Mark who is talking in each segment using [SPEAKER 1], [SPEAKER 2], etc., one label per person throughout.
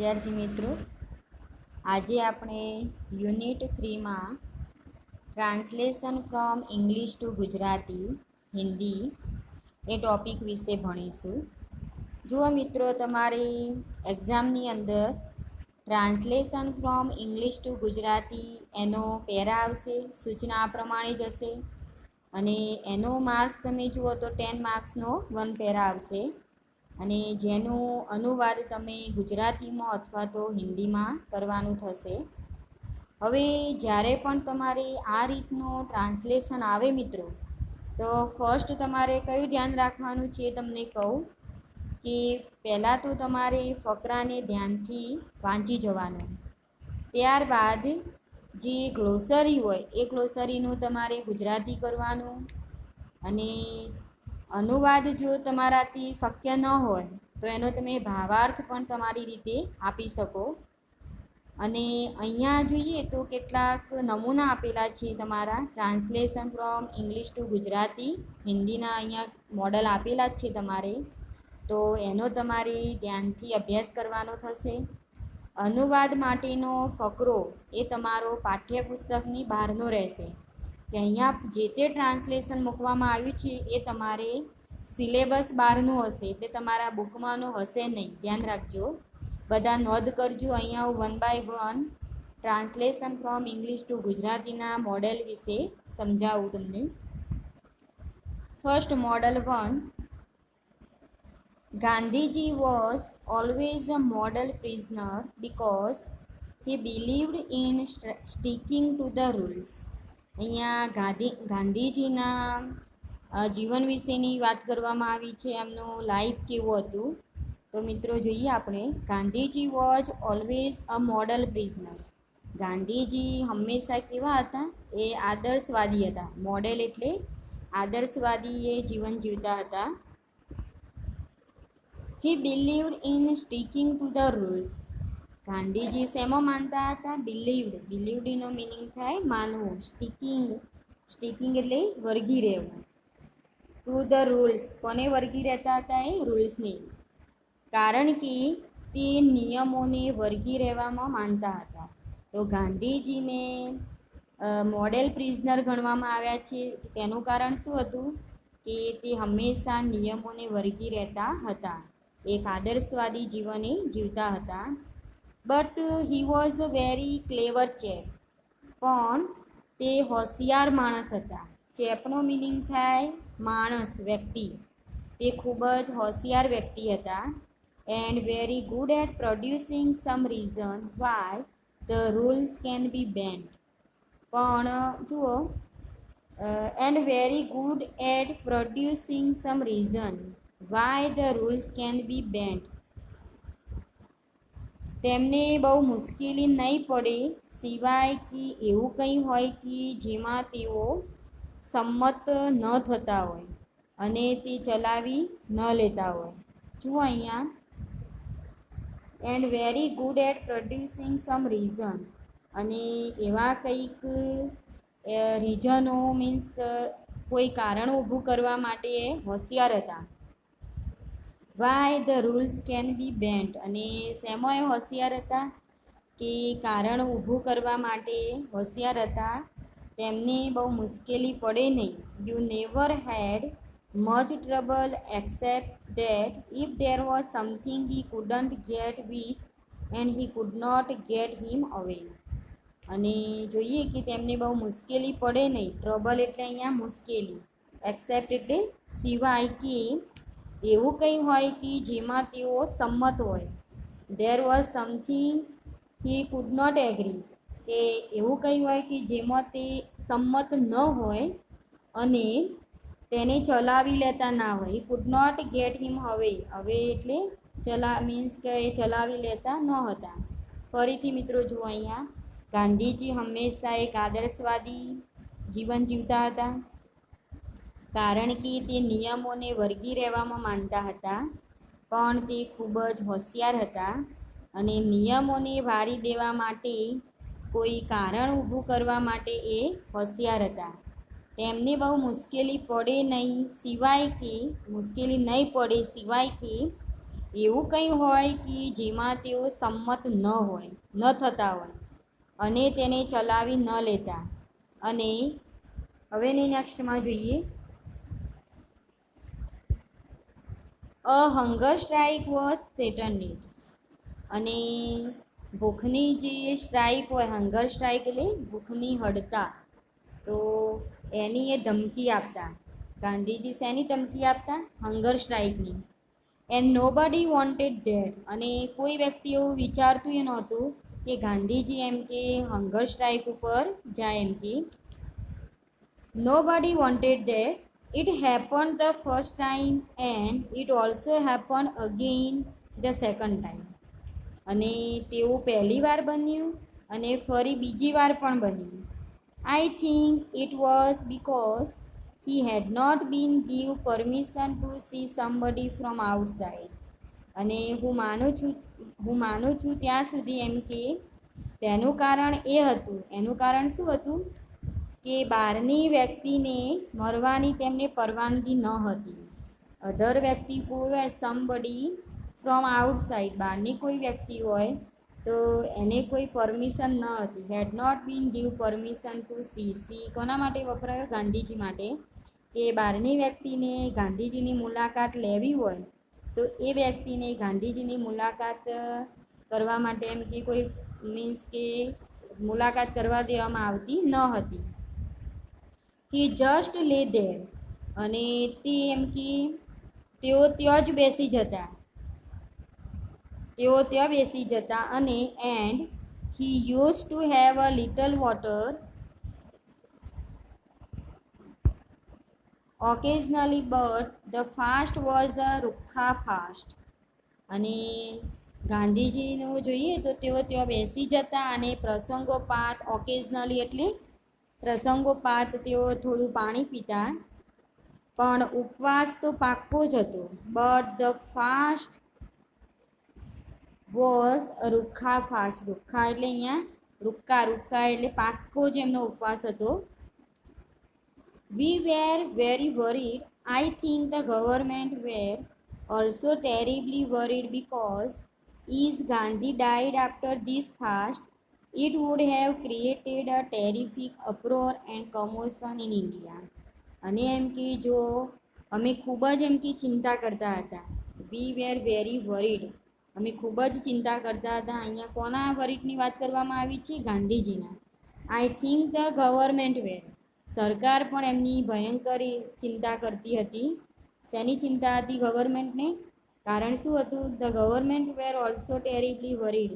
[SPEAKER 1] વિદ્યાર્થી મિત્રો, આજે આપણે યુનિટ 3માં translation from English to Gujarati Hindi એ ટૉપિક વિશે ભણીશું. જુઓ મિત્રો, તમારી એક્ઝામની અંદર translation from English to Gujarati એનો પેરા આવશે, સૂચના આ પ્રમાણે જ હશે અને એનો માર્ક્સ તમે જુઓ તો 10 માર્ક્સનો 1 પેરા આવશે અને જેનું અનુવાદ તમે ગુજરાતીમાં અથવા તો હિન્દીમાં કરવાનું થશે. હવે જ્યારે પણ તમારે આ રીતનું ટ્રાન્સલેશન આવે મિત્રો, તો ફર્સ્ટ તમારે કયું ધ્યાન રાખવાનું છે તમને કહું કે પહેલાં તો તમારે ફકરાને ધ્યાનથી વાંચી જવાનું. ત્યારબાદ જે ગ્લોસરી હોય એ ગ્લોસરીનું તમારે ગુજરાતી કરવાનું અને અનુવાદ જો તમારાથી શક્ય ન હોય તો એનો તમે ભાવાર્થ પણ તમારી રીતે આપી શકો. અને અહીંયા જોઈએ તો કેટલાક નમૂના આપેલા છે તમારા translation from English to Gujarati હિન્દીના અહીંયા મોડલ આપેલા જ છે તમારે, તો એનો તમારે ધ્યાનથી અભ્યાસ કરવાનો થશે. અનુવાદ માટેનો ફકરો એ તમારો પાઠ્યપુસ્તકની બહારનો રહેશે કે અહીંયા જે તે ટ્રાન્સલેશન મૂકવામાં આવ્યું છે એ તમારે સિલેબસ બહારનું હશે, એટલે તમારા બુકમાંનો હશે નહીં, ધ્યાન રાખજો. બધા નોંધ કરજો. અહીંયા હું 1 by 1 translation from English to ગુજરાતીના મોડેલ વિશે સમજાવું તમને. First model 1. Gandhiji was always a model prisoner because he believed in sticking to the rules. અહીંયા ગાંધીજીના જીવન વિશેની વાત કરવામાં આવી છે, એમનું લાઈફ કેવું હતું. તો મિત્રો જોઈએ આપણે, Gandhiji was always a model prisoner. Gandhiji હંમેશા કેવા હતા? એ આદર્શવાદી હતા. મોડેલ એટલે આદર્શવાદી એ જીવન જીવતા હતા. He believed in sticking to the rules. Gandhiji શેમાં માનતા હતા? બિલીવ્ડ એનો મિનિંગ થાય માનવું. સ્ટીકિંગ એટલે વળગી રહેવું. ટુ ધ રૂલ્સ, કોને વળગી રહેતા હતા? એ રૂલ્સને. કારણ કે તે નિયમોને વળગી રહેવામાં માનતા હતા. તો ગાંધીજીને મોડેલ પ્રિઝનર ગણવામાં આવ્યા છે. તેનું કારણ શું હતું? કે તે હંમેશા નિયમોને વળગી રહેતા હતા, એક આદર્શવાદી જીવને જીવતા હતા. But he was a very ક્લેવર ચેપ. પણ તે હોશિયાર માણસ હતા. ચેપનો મિનિંગ થાય માણસ, વ્યક્તિ. તે ખૂબ જ હોશિયાર વ્યક્તિ હતા. And very good at producing some reason why the rules can be bent. પણ જુઓ, and very good at producing some reason why the rules can be bent. તેમને બહુ મુશ્કેલી નહીં પડે સિવાય કે એવું કંઈ હોય કે જેમાં તેઓ સંમત ન થતા હોય અને તે ચલાવી ન લેતા હોય. જુઓ અહીંયા, and very good at producing some reason, અને એવા કંઈક રીઝનો મીન્સ કોઈ કારણ ઊભું કરવા માટે એ હોશિયાર હતા. Y the rules can B bent, અને શેમાં એ હોશિયાર હતા? કે કારણ ઊભું કરવા માટે હોશિયાર હતા. તેમને બહુ મુશ્કેલી પડે નહીં. You never had much trouble except that if there was something he couldn't get with and he could not get him away. અને જોઈએ કે તેમને બહુ મુશ્કેલી પડે નહીં. ટ્રબલ એટલે અહીંયા મુશ્કેલી, એક્સેપ્ટ એટલે સિવાય કે એવું કંઈ હોય કે જેમાં તેઓ સંમત હોય. There was something he could not agree, કે એવું કંઈ હોય કે જેમાં તે સંમત ન હોય અને તેને ચલાવી લેતા ના હોય. હી કુડ નોટ ગેટ હિમ હવે એટલે મીન્સ કે એ ચલાવી લેતા ન હતા. ફરીથી મિત્રો જુઓ અહીંયા, ગાંધીજી હંમેશા એક આદર્શવાદી જીવન જીવતા હતા કારણ કે તે નિયમોને વળગી રહેવામાં માનતા હતા. પણ તે ખૂબ જ હોશિયાર હતા અને નિયમોને વારી દેવા માટે કોઈ કારણ ઊભું કરવા માટે એ હોશિયાર હતા. તેમને બહુ મુશ્કેલી પડે નહીં સિવાય કે એવું કંઈ હોય કે જેમાં તેઓ સંમત ન હોય, ન થતા હોય અને તેને ચલાવી ન લેતા. અને હવેની નેક્સ્ટમાં જોઈએ, અ હંગર સ્ટ્રાઇક વોઝ થ્રેટન્ડ. અને ભૂખની જે સ્ટ્રાઇક હોય, હંગર સ્ટ્રાઇક એટલે ભૂખની હડતાળ, તો એની એ ધમકી આપતા. ગાંધીજી શેની ધમકી આપતા? હંગર સ્ટ્રાઇકની. એન્ડ નો બડી વોન્ટેડ ધેટ. અને કોઈ વ્યક્તિ એવું વિચારતું એ નહોતું કે ગાંધીજી એમ કે હંગર સ્ટ્રાઇક ઉપર જાય એમ કે. નો બડી wanted that. It happen the first time and it also happen again the second time. અને તેવું પહેલી વાર બન્યું અને ફરી બીજી વાર પણ બન્યું. I think it was because he had not been give permission to see somebody from outside. અને હું માનું છું ત્યાં સુધી એમ કે તેનું કારણ એ હતું, એનું કારણ શું હતું કે બહારની વ્યક્તિને મરવાની તેમને પરવાનગી ન હતી. અધર વ્યક્તિ કોઈ સમબડી ફ્રોમ આઉટસાઇડ, બહારની કોઈ વ્યક્તિ હોય તો એને કોઈ પરમિશન ન હતી. Had not been give permission to see. કોના માટે વપરાયો? ગાંધીજી માટે. કે બહારની વ્યક્તિને ગાંધીજીની મુલાકાત લેવી હોય તો એ વ્યક્તિને ગાંધીજીની મુલાકાત કરવા માટે એમ કે કોઈ મીન્સ કે મુલાકાત કરવા દેવામાં આવતી ન હતી. હી જસ્ટ લે ધેર. અને તે એમ કે તેઓ ત્યાં જ બેસી જતા. તેઓ ત્યાં બેસી જતા અને and he used to have a little water occasionally, but the fast was a રૂખા ફાસ્ટ. અને ગાંધીજીનું જોઈએ તો તેઓ ત્યાં બેસી જતા અને પ્રસંગોપાત, ઓકેઝનલી એટલે પ્રસંગોપાત તેઓ થોડું પાણી પીતા, પણ ઉપવાસ તો પાક્કો જ હતો. બટ ધ ફાસ્ટ વોઝ રૂખા ફાસ્ટ. રૂખા એટલે અહીંયા રૂખા એટલે પાક્કો જ એમનો ઉપવાસ હતો. We were very worried. I think the government were also terribly worried because if Gandhi died after this fast, it would have created a terrific uproar and commotion in India. અને એમ કે જો અમે ખૂબ જ એમ કે ચિંતા કરતા હતા. વી વેર વેરી વરીડ. અમે ખૂબ જ ચિંતા કરતા હતા. અહીંયા કોના વરીડની વાત કરવામાં આવી છે? ગાંધીજીના. આઈ થિંક ધ ગવર્મેન્ટ વેર. સરકાર પણ એમની ભયંકર ચિંતા કરતી હતી. શેની ચિંતા હતી ગવર્મેન્ટને? કારણ શું હતું? The government were also terribly worried.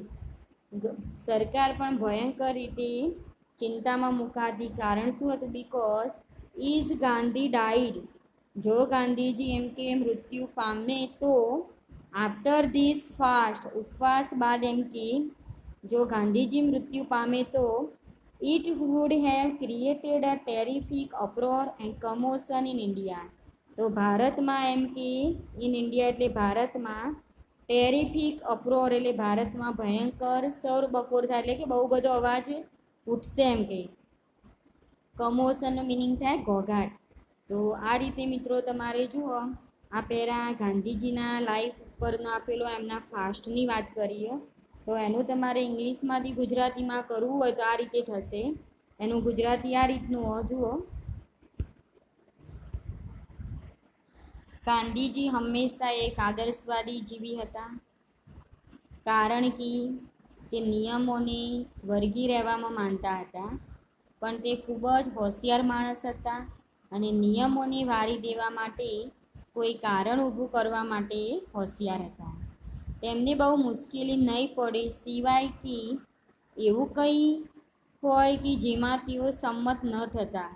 [SPEAKER 1] સરકાર પણ ભયંકર રીતે ચિંતામાં મુકાતી. કારણ શું હતું? Because is Gandhi died. જો ગાંધીજી એમ કે મૃત્યુ પામે તો આફ્ટર ધીસ ફાસ્ટ, ઉપવાસ બાદ એમ કે જો ગાંધીજી મૃત્યુ પામે તો it would have created a terrific uproar and commotion in India. તો ભારતમાં એમ કે ઇન ઇન્ડિયા એટલે ભારતમાં ટેરિફિક અપ્રોર એટલે ભારતમાં ભયંકર સૌર બપોર થાય એટલે કે બહુ બધો અવાજ ઉઠશે એમ કે. કમોશનનો મિનિંગ થાય ઘોઘાટ. તો આ રીતે મિત્રો તમારે જુઓ આ પહેલાં ગાંધીજીના લાઈફ ઉપરનો આપેલો એમના ફાસ્ટની વાત કરીએ. તો એનું તમારે ઇંગ્લિશમાંથી ગુજરાતીમાં કરવું હોય તો આ રીતે થશે. એનું ગુજરાતી આ રીતનું જુઓ. ગાંધીજી હંમેશા એક આદર્શવાદી જીવી હતા, કારણ કે તે નિયમોને વળગી રહેવામાં માનતા હતા, પણ તે ખૂબ જ હોશિયાર માણસ હતા અને નિયમોને વારી દેવા માટે કોઈ કારણ ઊભું કરવા માટે હોશિયાર હતા. તેમને બહુ મુશ્કેલી નહીં પડે સિવાય કે એવું કંઈ હોય કે જેમાં તેઓ સંમત ન થતા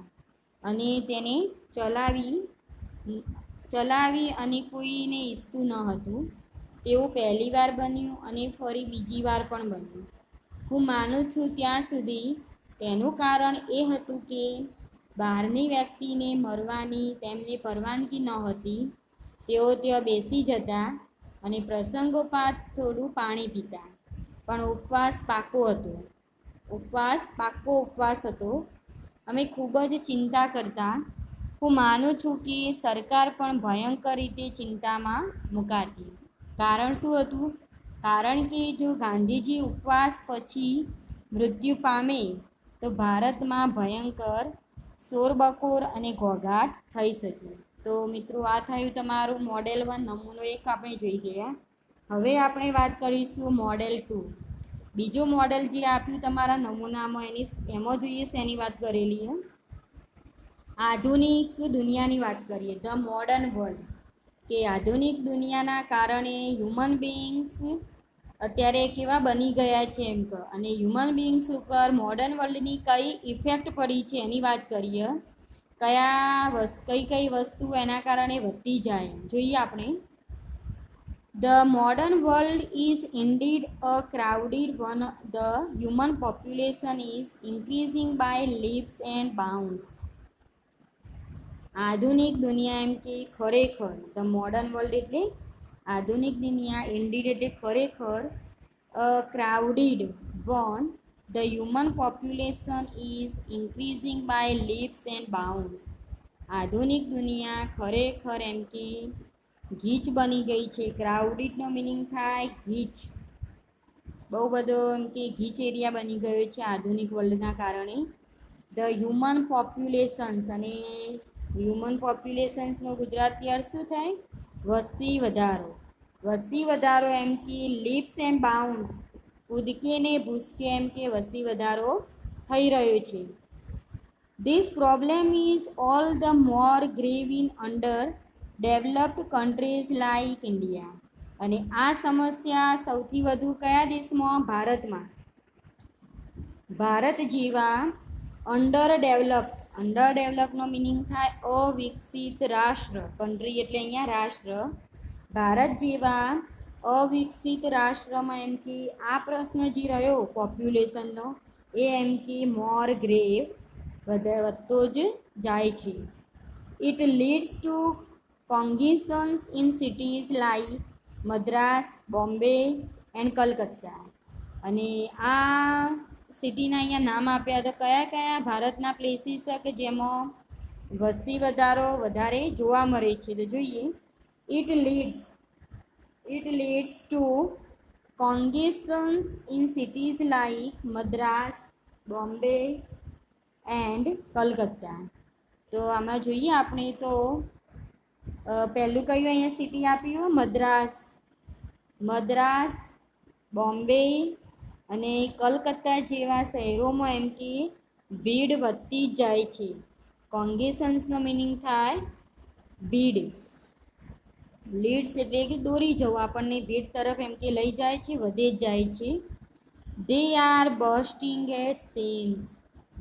[SPEAKER 1] અને તેને ચલાવી અને કોઈને ઈચ્છતું ન હતું. તેવું પહેલી વાર બન્યું અને ફરી બીજી વાર પણ બન્યું. હું માનું છું ત્યાં સુધી તેનું કારણ એ હતું કે બહારની વ્યક્તિને મરવાની તેમને પરવાનગી નહોતી. તેઓ ત્યાં બેસી જતા અને પ્રસંગોપાત થોડું પાણી પીતા, પણ ઉપવાસ પાક્કો ઉપવાસ હતો. અમે ખૂબ જ ચિંતા કરતા. હું માનું છું કે સરકાર પણ ભયંકર રીતે ચિંતામાં મુકાતી, કારણ શું હતું? કારણ કે જો ગાંધીજી ઉપવાસ પછી મૃત્યુ પામે તો ભારતમાં ભયંકર શોરબકોર અને ઘોંઘાટ થઈ શકે. તો મિત્રો આ થયું તમારું મોડેલ 1 નમૂનો 1 આપણે જોઈ ગયા. હવે આપણે વાત કરીશું મોડેલ 2. બીજો મોડેલ જે આપ્યું તમારા નમૂનામાં એમાં જોઈએ શેની વાત કરેલી છે? આધુનિક દુનિયાની વાત કરીએ, ધ મોડર્ન વર્લ્ડ. કે આધુનિક દુનિયાના કારણે હ્યુમન બીઇંગ્સ અત્યારે કેવા બની ગયા છે એમ કે, અને હ્યુમન બીઇંગ્સ ઉપર મોડર્ન વર્લ્ડની કઈ ઇફેક્ટ પડી છે એની વાત કરીએ. કઈ કઈ વસ્તુ એના કારણે વધતી જાય જોઈએ આપણે. The modern world is indeed a crowded one. The human population is increasing by leaps and bounds. આધુનિક દુનિયા એમ કે ખરેખર, ધ મોડર્ન વર્લ્ડ એટલે આધુનિક દુનિયા, ઇન્ડીડ એટલે ખરેખર, crowded one, the human population is increasing by leaps and bounds. આધુનિક દુનિયા ખરેખર એમ કે ગીચ બની ગઈ છે. ક્રાઉડિડનો મિનિંગ થાય ગીચ, બહુ બધો એમ કે ગીચ એરિયા બની ગયો છે આધુનિક વર્લ્ડના કારણે. ધ હ્યુમન પોપ્યુલેશન્સ, અને હ્યુમન પોપ્યુલેશન્સનો ગુજરાતી અર્થ શું થાય? વસ્તી વધારો. વસ્તી વધારો એમ કે લીપ્સ એન્ડ બાઉન્ડ્સ, કૂદકે ને ભૂસકે એમ કે વસ્તી વધારો થઈ રહ્યો છે. This problem is all the more grave in under developed countries like India. અને આ સમસ્યા સૌથી વધુ કયા દેશમાં? ભારતમાં. ભારત જેવા અંડર ડેવલપનો મિનિંગ થાય અવિકસિત રાષ્ટ્ર. કન્ટ્રી એટલે અહીંયા રાષ્ટ્ર. ભારત જેવા અવિકસિત રાષ્ટ્રમાં એમ કે આ પ્રશ્ન જે રહ્યો પોપ્યુલેશનનો, એ એમ કે મોર ગ્રેવ વધતો જ જાય છે. It leads to congestions in cities like Madras, Bombay and Calcutta. અને આ સિટીના અહીંયા નામ આપ્યા તો કયા કયા ભારતના પ્લેસીસ છે કે જેમાં વસ્તી વધારો વધારે જોવા મળે છે? તો જોઈએ. It leads to congestions in cities like Madras, Bombay and Calcutta. તો આમાં જોઈએ આપણે તો પહેલું કયું અહીંયા સિટી આપ્યું? મદ્રાસ, બોમ્બે અને કલકત્તા જેવા શહેરોમાં એમ કે ભીડ વધતી જ જાય છે. કોંગેશન્સનો મિનિંગ થાય ભીડ. લીડ્સ એટલે કે દોરી જવું, આપણને ભીડ તરફ એમ કે લઈ જાય છે, વધે જ જાય છે. They are bursting at seams.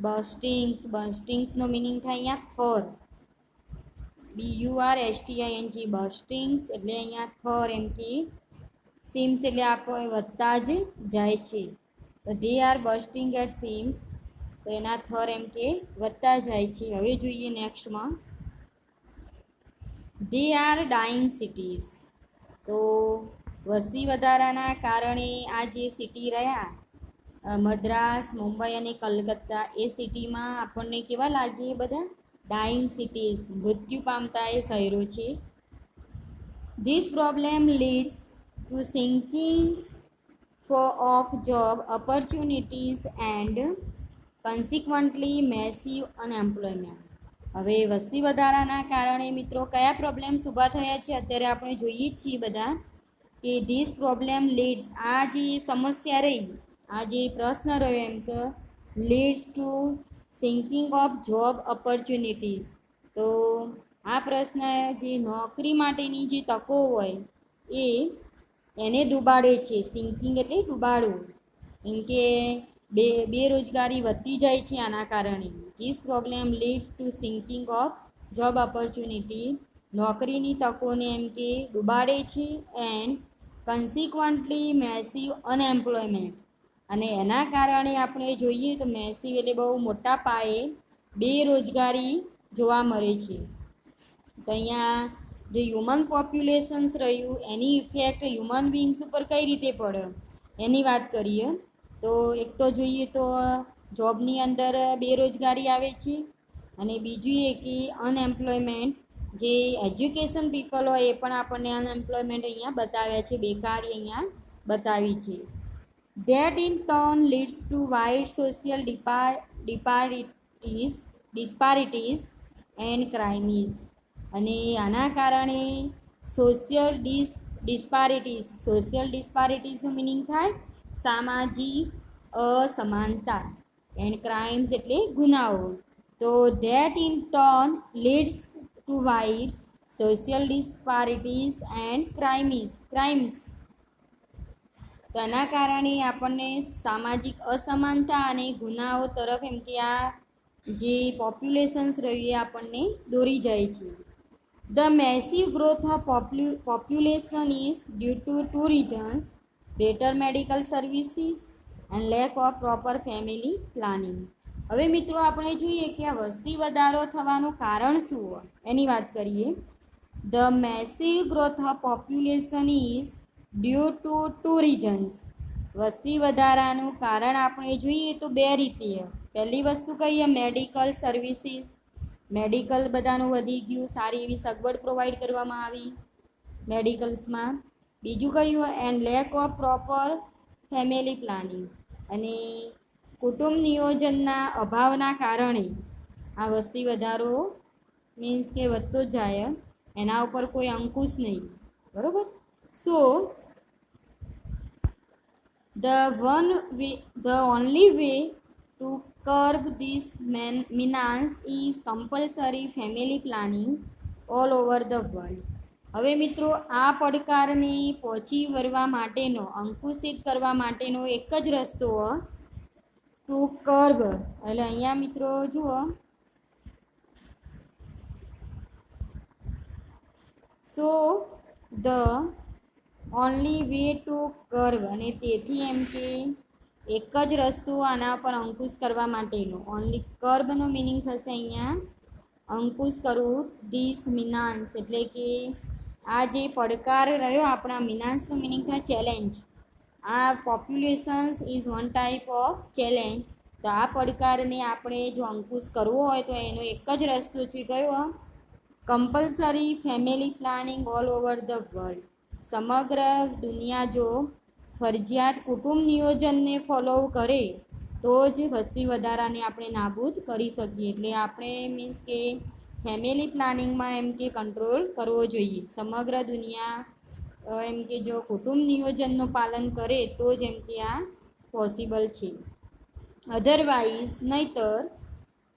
[SPEAKER 1] બર્સ્ટિંગ્સનો મિનિંગ થાય અહીંયા થર. BURSTING, બર્સ્ટિંગ્સ એટલે અહીંયા થર એમ કે સીમ્સ એટલે આપણે વધતા જ જાય છે. તો દે આર બર્સ્ટિંગ એટ સીમ્સ, તો એના થર એમ કે વધતા જાય છે. હવે જોઈએ નેક્સ્ટમાં. They are dying cities. તો વસ્તી વધારાના કારણે આ જે સિટી રહ્યા મદ્રાસ, મુંબઈ અને કલકત્તા, એ સિટીમાં આપણને કેવા લાગે? બધા ડાઈંગ સિટીઝ, મૃત્યુ પામતા એ શહેરો છે. This problem leads to sinking of job opportunities and consequently massive unemployment. હવે વસ્તી વધારાના કારણે મિત્રો કયા પ્રોબ્લેમ્સ ઊભા થયા છે? અત્યારે આપણે જોઈએ જ છીએ બધા કે ધીસ પ્રોબ્લેમ લીડ્સ, આ જે સમસ્યા રહી, આ જે પ્રશ્ન રહ્યો એમ કે leads to sinking of job opportunities. તો આ પ્રશ્ન જે નોકરી માટેની જે તકો હોય એને ડૂબાડે છે. સિંકિંગ એટલે ડૂબાડવું, એમ કે બેરોજગારી વધતી જાય છે આના કારણે. This problem leads to sinking of job opportunity, નોકરીની તકોને એમ કે ડૂબાડે છે. એન્ડ કન્સિક્વન્ટલી મેસિવ અનએમ્પ્લોયમેન્ટ, અને એના કારણે આપણે જોઈએ તો મેસિવ એટલે બહુ મોટા પાયે બેરોજગારી જોવા મળે છે. તો અહીંયા જે હ્યુમન પોપ્યુલેશન્સ રહ્યું એની ઇફેક્ટ હ્યુમન બીંગ્સ ઉપર કઈ રીતે પડે એની વાત કરીએ. તો એક તો જોઈએ તો જોબની અંદર બેરોજગારી આવે છે, અને બીજું એ કે અનએમ્પ્લોયમેન્ટ જે એજ્યુકેશન પીપલ હોય એ પણ આપણને અનએમ્પ્લોયમેન્ટ અહીંયા બતાવ્યા છે, બેકારી અહીંયા બતાવી છે. That in turn leads to wide social disparities and crimes. અને આના કારણે સોશિયલ ડિસ્પારિટીઝનું મિનિંગ થાય સામાજિક અસમાનતા, એન્ડ ક્રાઇમ્સ એટલે ગુનાઓ. તો that in turn leads to wide social disparities and crimes. તો એના કારણે આપણને સામાજિક અસમાનતા અને ગુનાઓ તરફ એમ કે આ જે પોપ્યુલેશન્સ રહ્યું એ આપણને દોરી જાય છે. The massive growth of population is due to two reasons: better medical services and lack of proper family planning. હવે મિત્રો આપણે જોઈએ કે આ વસ્તી વધારો થવાનું કારણ શું હોય એની વાત કરીએ. The massive growth of population is due to two reasons. વસ્તી વધારાનું કારણ આપણે જોઈએ તો બે રીતે. પહેલી વસ્તુ કહીએ મેડિકલ સર્વિસીસ, મેડિકલ બધાનું વધી ગયું, સારી એવી સગવડ પ્રોવાઈડ કરવામાં આવી મેડિકલ્સમાં. બીજું કયું and lack of proper family planning, અને કુટુંબ નિયોજનના અભાવના કારણે આ વસ્તી વધારો મીન્સ કે વધતો જ જાય, એના ઉપર કોઈ અંકુશ નહીં. બરાબર. સો the only way to curb this menace is compulsory family planning all over the world. હવે મિત્રો આ પડકારને પહોંચી વળવા માટેનો, અંકુશિત કરવા માટેનો એક જ રસ્તો ટુ કર્બ, એટલે અહીંયા મિત્રો જુઓ so the only way to curb, અને તેથી એમ કે એક જ રસ્તો આના પર અંકુશ કરવા માટેનો. ઓનલી કર્બનો મિનિંગ થશે અહીંયા અંકુશ કરવું. ધીસ મિનાન્સ એટલે કે આ જે પડકાર રહ્યો આપણા, મિનાન્સનો મિનિંગ થાય ચેલેન્જ. આ populations is one type of challenge. તો આ પડકારને આપણે જો અંકુશ કરવો હોય તો એનો એક જ રસ્તો છે, કયો? Compulsory family planning all over the world. સમગ્ર દુનિયા જો ફરજિયાત કુટુંબ નિયોજનને ફોલો કરે તો જ વસ્તી વધારાને આપણે નાબૂદ કરી શકીએ. એટલે આપણે મીન્સ કે ફેમિલી પ્લાનિંગમાં એમ કે કંટ્રોલ કરવો જોઈએ. સમગ્ર દુનિયા એમ કે જો કુટુંબ નિયોજનનું પાલન કરે તો જ એમ કે આ પોસિબલ છે. અધરવાઇઝ નહીતર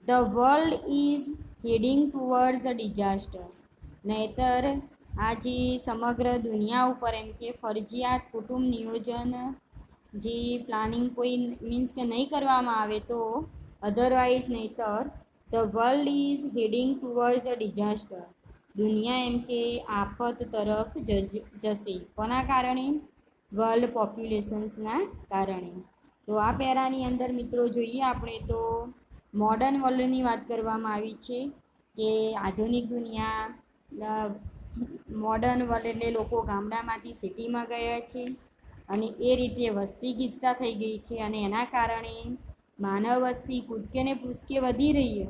[SPEAKER 1] the world is heading towards a disaster. નહીતર આ જે સમગ્ર દુનિયા ઉપર એમ કે ફરજિયાત કુટુંબ નિયોજન જે પ્લાનિંગ કોઈ મીન્સ કે નહીં કરવામાં આવે તો અધરવાઇઝ નહીતર the world is heading towards a disaster. દુનિયા એમ કે આફત તરફ જશે. કોના કારણે? વર્લ્ડ પોપ્યુલેશન્સના કારણે. તો આ પેરાની અંદર મિત્રો જોઈએ આપણે તો મોડર્ન વર્લ્ડની વાત કરવામાં આવી છે કે આધુનિક દુનિયા, મોડર્ન વર્લ્ડ એટલે લોકો ગામડામાંથી સિટીમાં ગયા છે અને એ રીતે વસ્તી ગીચતા થઈ ગઈ છે, અને એના કારણે માનવ વસ્તી કૂદકે ને ભૂસકે વધી રહી છે.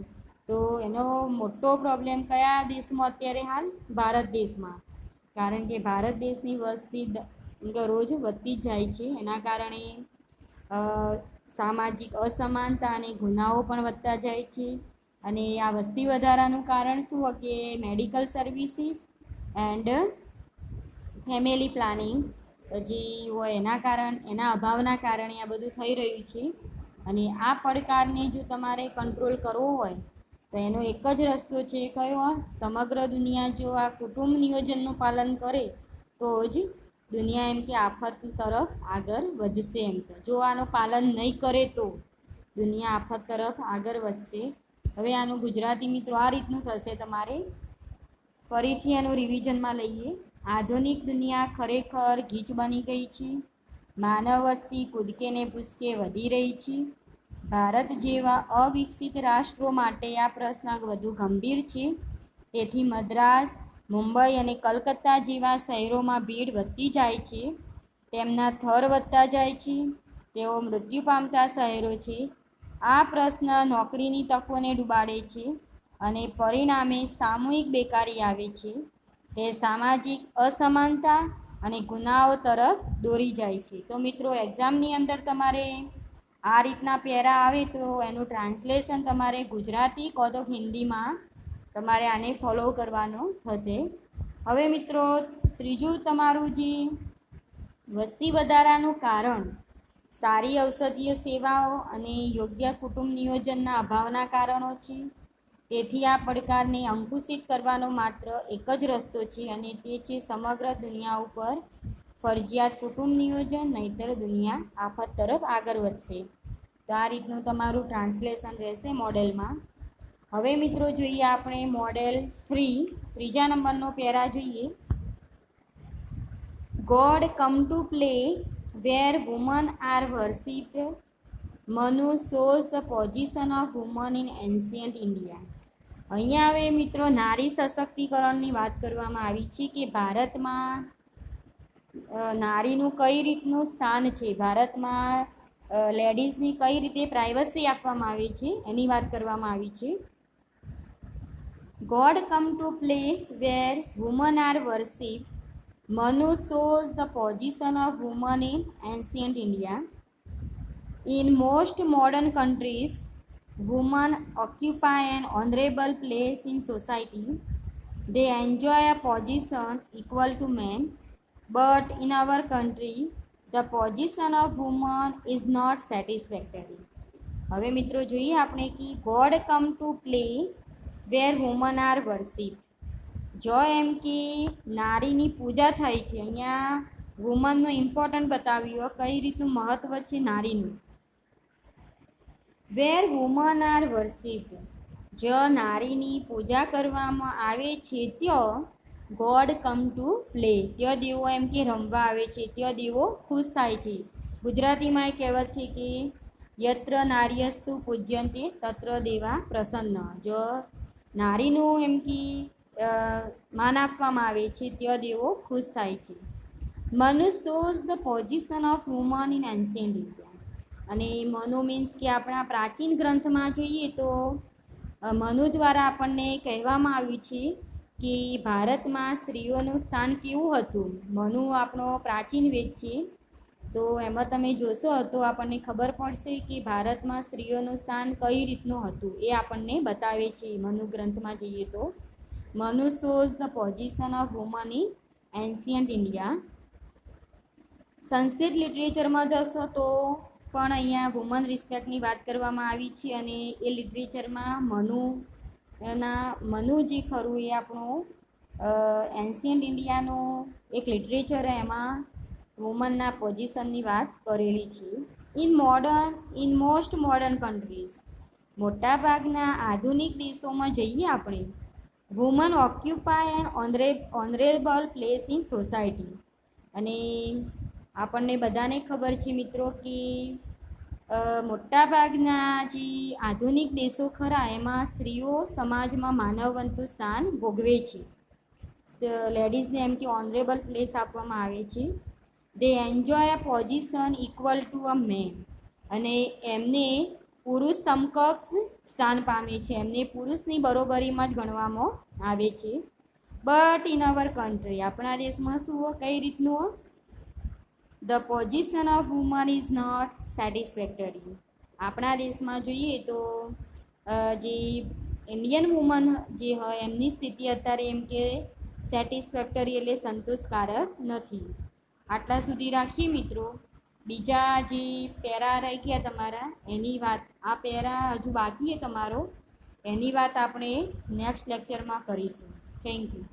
[SPEAKER 1] તો એનો મોટો પ્રોબ્લેમ કયા દેશમાં અત્યારે હાલ? ભારત દેશમાં. કારણ કે ભારત દેશની વસ્તી રોજ વધતી જ જાય છે. એના કારણે સામાજિક અસમાનતા અને ગુનાઓ પણ વધતા જાય છે. અને આ વસ્તી વધારાનું કારણ શું હોય કે medical services and family planning જે હોય એના અભાવના કારણે આ બધું થઈ રહ્યું છે. અને આ પડકારને જો તમારે કંટ્રોલ કરવો હોય તો એનો એક જ રસ્તો છે, કયો? સમગ્ર દુનિયા જો આ કુટુંબ નિયોજનનું પાલન કરે તો જ દુનિયા એમ કે આફત તરફ આગળ વધશે. એમ તો જો આનું પાલન નહીં કરે તો દુનિયા આફત તરફ આગળ વધશે. હવે આનું ગુજરાતી મિત્રો આ રીતનું થશે. તમારે ફરીથી આનું રિવિઝનમાં લઈએ. આધુનિક દુનિયા ખરેખર ગીચ બની ગઈ છે. માનવ વસ્તી કૂદકે ને ભૂસકે વધી રહી છે. ભારત જેવા અવિકસિત રાષ્ટ્રો માટે આ પ્રશ્ન વધુ ગંભીર છે. તેથી મદ્રાસ, મુંબઈ અને કલકત્તા જેવા શહેરોમાં ભીડ વધતી જાય છે. તેમના થર વધતા જાય છે. તેઓ મૃત્યુ પામતા શહેરો છે. આ પ્રશ્ન નોકરીની તકોને ડૂબાડે છે. અને પરિણામે સામૂહિક બેકારી આવે છે. તે સામાજિક અસમાનતા અને ગુનાઓ તરફ દોરી જાય છે. તો મિત્રો એક્ઝામની અંદર તમારે આ રીતના પેરા આવે તો એનું ટ્રાન્સલેશન તમારે ગુજરાતી કો તો હિન્દીમાં તમારે આને ફોલો કરવાનો થશે. હવે મિત્રો ત્રીજું તમારું જે વસ્તી વધારાનું કારણ સારી ઔષધીય સેવાઓ અને યોગ્ય કુટુંબ નિયોજનના અભાવના કારણો છે. તેથી આ પડકારને અંકુશિત કરવાનો માત્ર એક જ રસ્તો છે અને તે છે સમગ્ર દુનિયા ઉપર ફરજિયાત કુટુંબ નિયોજન, નહીંતર દુનિયા આફત તરફ આગળ વધશે. તો આ રીતનું તમારું ટ્રાન્સલેશન રહેશે મોડેલમાં. હવે મિત્રો જોઈએ આપણે મોડેલ 3 ત્રીજા નંબરનો પેરા જોઈએ. God come to play where women are worshipped. Manu shows the position of women in ancient India. અહીંયા હવે મિત્રો નારી સશક્તિકરણની વાત કરવામાં આવી છે કે ભારતમાં નારીનું કઈ રીતનું સ્થાન છે, ભારતમાં લેડીઝની કઈ રીતે પ્રાઇવસી આપવામાં આવે છે એની વાત કરવામાં આવી છે. God come to play where women are worshipped. Manu shows the position of women in ancient India. In most modern countries, women occupy an honorable place in society. They enjoy a position equal to men. But in our country, the position of women is not satisfactory. હવે મિત્રો જોઈએ આપણે કે God come to play where women are worshipped. જો એમ કે નારીની પૂજા થાય છે, અહીંયા વુમનનું ઇમ્પોર્ટન્ટ બતાવ્યું કઈ રીતનું મહત્ત્વ છે નારીનું. વેર વુમન આર વર્શિપ્ડ, જો નારીની પૂજા કરવામાં આવે છે ત્યાં ગોડ કમ ટુ પ્લે, ત્યાં દેવો એમ કે રમવા આવે છે, ત્યાં દેવો ખુશ થાય છે. ગુજરાતીમાં એ કહેવત છે કે યત્ર નાર્યસ્તુ પૂજ્યંતે તત્ર દેવા પ્રસન્ન. જો નારીનું એમ કે માન આપવામાં આવે છે ત્યાં દેવો ખુશ થાય છે. Manu shows the position of woman in ancient India. અને મનુ મીન્સ કે આપણા પ્રાચીન ગ્રંથમાં જોઈએ તો મનુ દ્વારા આપણને કહેવામાં આવ્યું છે કે ભારતમાં સ્ત્રીઓનું સ્થાન કેવું હતું. મનુ આપણો પ્રાચીન વેદ છે, તો એમાં તમે જોશો તો આપણને ખબર પડશે કે ભારતમાં સ્ત્રીઓનું સ્થાન કઈ રીતનું હતું એ આપણને બતાવે છે. મનુ ગ્રંથમાં જઈએ તો Manu shows the position of woman in ancient India. Sanskrit લિટરેચરમાં જશો તો પણ અહીંયા વુમન રિસ્પેક્ટની વાત કરવામાં આવી છે અને એ લિટરેચરમાં મનુ જે ખરું એ આપણું એન્શિયન્ટ ઇન્ડિયાનું એક લિટરેચર, એમાં વુમનના પોઝિશનની વાત કરેલી છે. ઇન મોસ્ટ મોડર્ન કન્ટ્રીઝ, મોટાભાગના આધુનિક દેશોમાં જઈએ આપણે, woman occupy an honourable place in society. અને આપણને બધાને ખબર છે મિત્રો કે મોટાભાગના જે આધુનિક દેશો ખરા એમાં સ્ત્રીઓ સમાજમાં માનવવંતું સ્થાન ભોગવે છે. લેડીઝને એમ કે ઓનરેબલ પ્લેસ આપવામાં આવે છે. They enjoy a position equal to a man, અને એમને પુરુષ સમકક્ષ સ્થાન પામે છે, એમને પુરુષની બરોબરીમાં જ ગણવામાં આવે છે. બટ ઇન અવર કન્ટ્રી, આપણા દેશમાં શું કઈ રીતનું the position of woman is not satisfactory. આપણા દેશમાં જોઈએ તો જે ઇન્ડિયન વુમન જે હોય એમની સ્થિતિ અત્યારે એમ કે સેટિસ્ફેક્ટરી એટલે સંતોષકારક નથી. આટલા સુધી રાખીએ મિત્રો. બીજા જે પેરા રહી ગયા તમારા એની વાત, આ પેરા હજુ બાકી છે તમારો, એની વાત આપણે નેક્સ્ટ લેક્ચરમાં કરીશું. Thank you.